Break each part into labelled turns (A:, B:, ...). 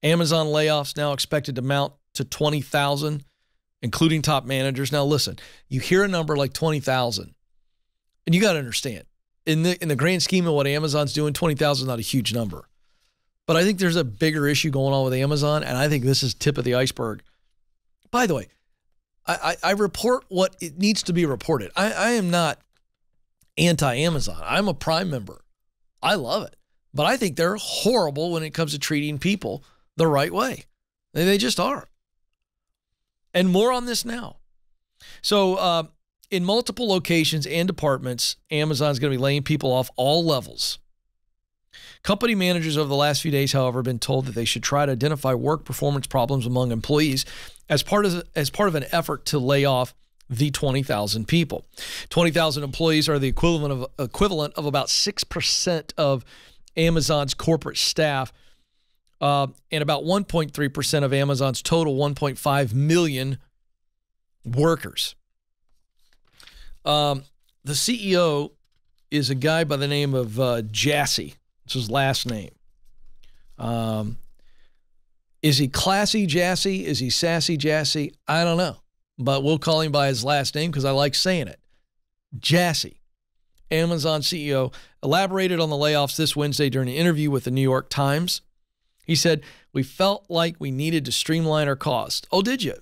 A: Amazon layoffs now expected to mount to 20,000, including top managers. Now, listen, you hear a number like 20,000, and you got to understand, in the grand scheme of what Amazon's doing, 20,000 is not a huge number. But I think there's a bigger issue going on with Amazon, and I think this is tip of the iceberg. By the way, I report what it needs to be reported. I am not anti-Amazon. I'm a Prime member. I love it. But I think they're horrible when it comes to treating people the right way. They just are. And more on this now. So in multiple locations and departments, Amazon's going to be laying people off all levels. Company managers over the last few days, however, have been told that they should try to identify work performance problems among employees as part of an effort to lay off the 20,000 people. 20,000 employees are the equivalent of about 6% of Amazon's corporate staff, and about 1.3% of Amazon's total 1.5 million workers. The CEO is a guy by the name of Jassy. It's his last name. Is he classy Jassy? Is he sassy Jassy? I don't know. But we'll call him by his last name because I like saying it. Jassy, Amazon CEO, elaborated on the layoffs this Wednesday during an interview with the New York Times. He said, "We felt like we needed to streamline our costs." Oh, did you?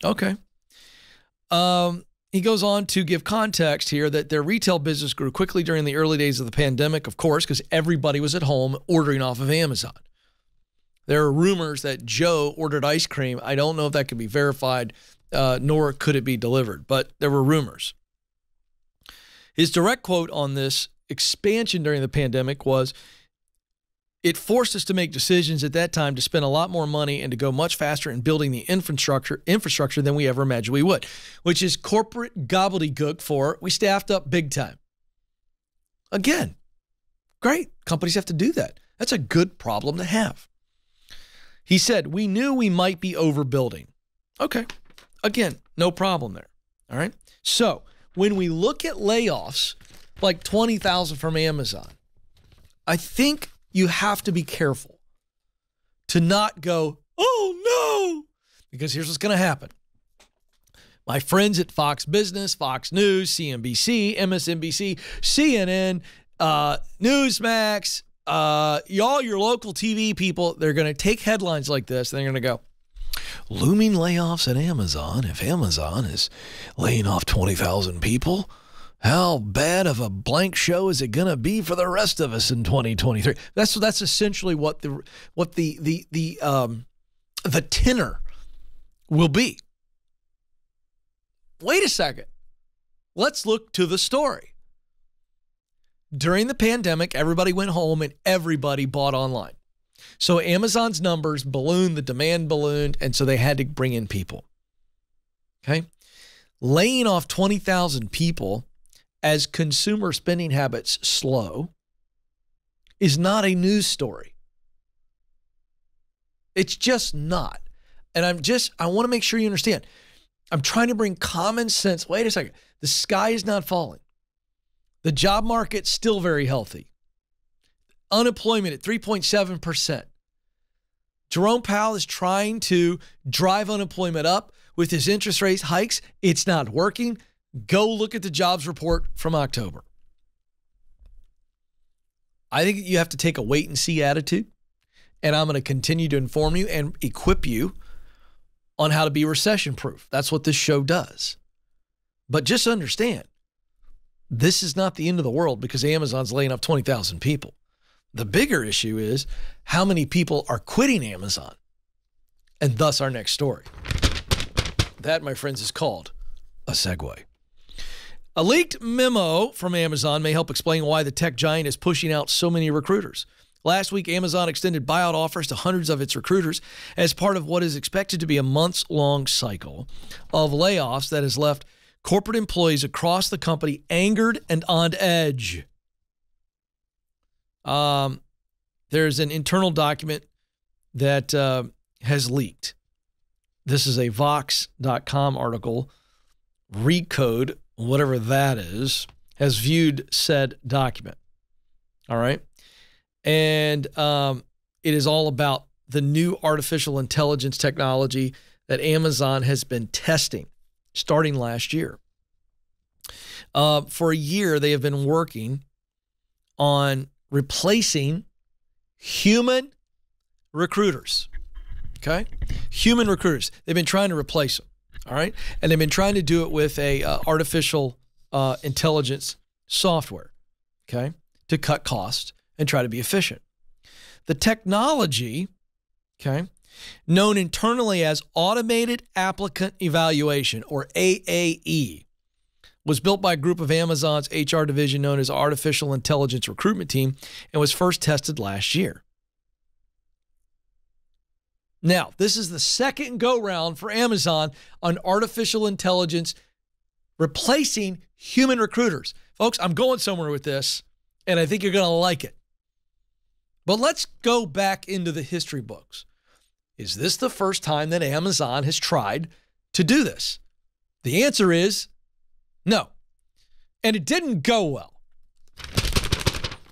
A: Okay. He goes on to give context here that their retail business grew quickly during the early days of the pandemic, of course, because everybody was at home ordering off of Amazon. There are rumors that Joe ordered ice cream. I don't know if that could be verified, nor could it be delivered, but there were rumors. His direct quote on this expansion during the pandemic was, "It forced us to make decisions at that time to spend a lot more money and to go much faster in building the infrastructure than we ever imagined we would," which is corporate gobbledygook for we staffed up big time. Again, great. Companies have to do that. That's a good problem to have. He said, "We knew we might be overbuilding." Okay. Again, no problem there. All right. So when we look at layoffs, like 20,000 from Amazon, I think you have to be careful to not go, "Oh no," because here's what's going to happen. My friends at Fox Business, Fox News, CNBC, MSNBC, CNN, Newsmax, y'all, your local TV people, they're going to take headlines like this and they're going to go, "Looming layoffs at Amazon. If Amazon is laying off 20,000 people, how bad of a blank show is it going to be for the rest of us in 2023? That's essentially what the tenor will be. Wait a second. Let's look to the story. During the pandemic, everybody went home and everybody bought online. So Amazon's numbers ballooned, the demand ballooned, and so they had to bring in people. Okay? Laying off 20,000 people as consumer spending habits slow is not a news story. It's just not. And I want to make sure you understand. I'm trying to bring common sense. Wait a second. The sky is not falling. The job market's still very healthy. Unemployment at 3.7%. Jerome Powell is trying to drive unemployment up with his interest rate hikes. It's not working. Go look at the jobs report from October. I think you have to take a wait and see attitude, and I'm going to continue to inform you and equip you on how to be recession proof. That's what this show does. But just understand, this is not the end of the world because Amazon's laying off 20,000 people. The bigger issue is how many people are quitting Amazon, and thus our next story. That, my friends, is called a segue. A leaked memo from Amazon may help explain why the tech giant is pushing out so many recruiters. Last week, Amazon extended buyout offers to hundreds of its recruiters as part of what is expected to be a months-long cycle of layoffs that has left corporate employees across the company angered and on edge. There's an internal document that has leaked. This is a Vox.com article. Recode, whatever that is, has viewed said document. All right. And it is all about the new artificial intelligence technology that Amazon has been testing starting last year. For a year, they have been working on replacing human recruiters. Okay? Human recruiters. They've been trying to replace them. All right? And they've been trying to do it with a artificial intelligence software. Okay? To cut costs and try to be efficient. The technology, okay, known internally as Automated Applicant Evaluation, or AAE, was built by a group of Amazon's HR division known as Artificial Intelligence Recruitment Team and was first tested last year. Now, this is the second go-round for Amazon on artificial intelligence replacing human recruiters. Folks, I'm going somewhere with this, and I think you're going to like it. But let's go back into the history books. Is this the first time that Amazon has tried to do this? The answer is no. And it didn't go well.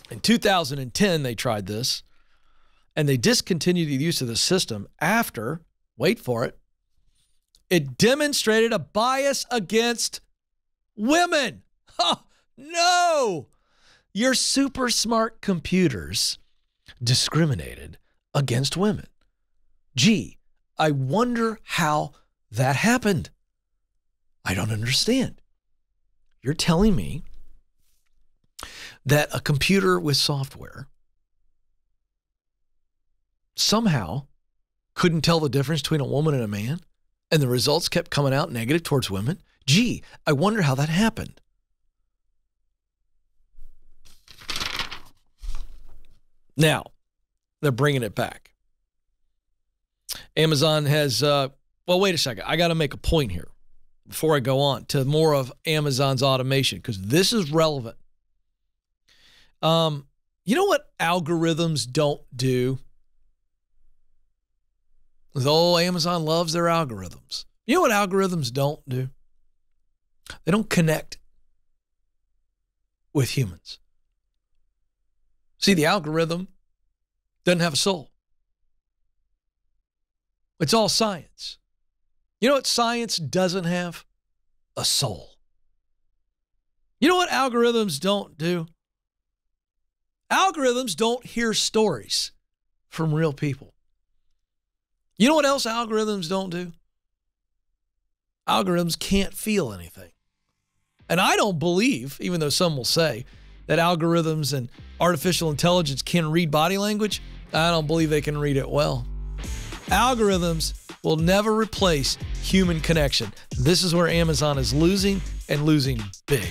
A: In 2010, they tried this, and they discontinued the use of the system after, wait for it, it demonstrated a bias against women. Oh, no! Your super smart computers discriminated against women. Gee, I wonder how that happened. I don't understand. You're telling me that a computer with software somehow couldn't tell the difference between a woman and a man, and the results kept coming out negative towards women? Gee, I wonder how that happened. Now, they're bringing it back. Amazon has, well, wait a second. I got to make a point here before I go on to more of Amazon's automation, because this is relevant. You know what algorithms don't do? Though Amazon loves their algorithms. You know what algorithms don't do? They don't connect with humans. See, the algorithm doesn't have a soul. It's all science. You know what science doesn't have? A soul. You know what algorithms don't do? Algorithms don't hear stories from real people. You know what else algorithms don't do? Algorithms can't feel anything. And I don't believe, even though some will say, that algorithms and artificial intelligence can read body language. I don't believe they can read it well. Algorithms will never replace human connection. This is where Amazon is losing, and losing big.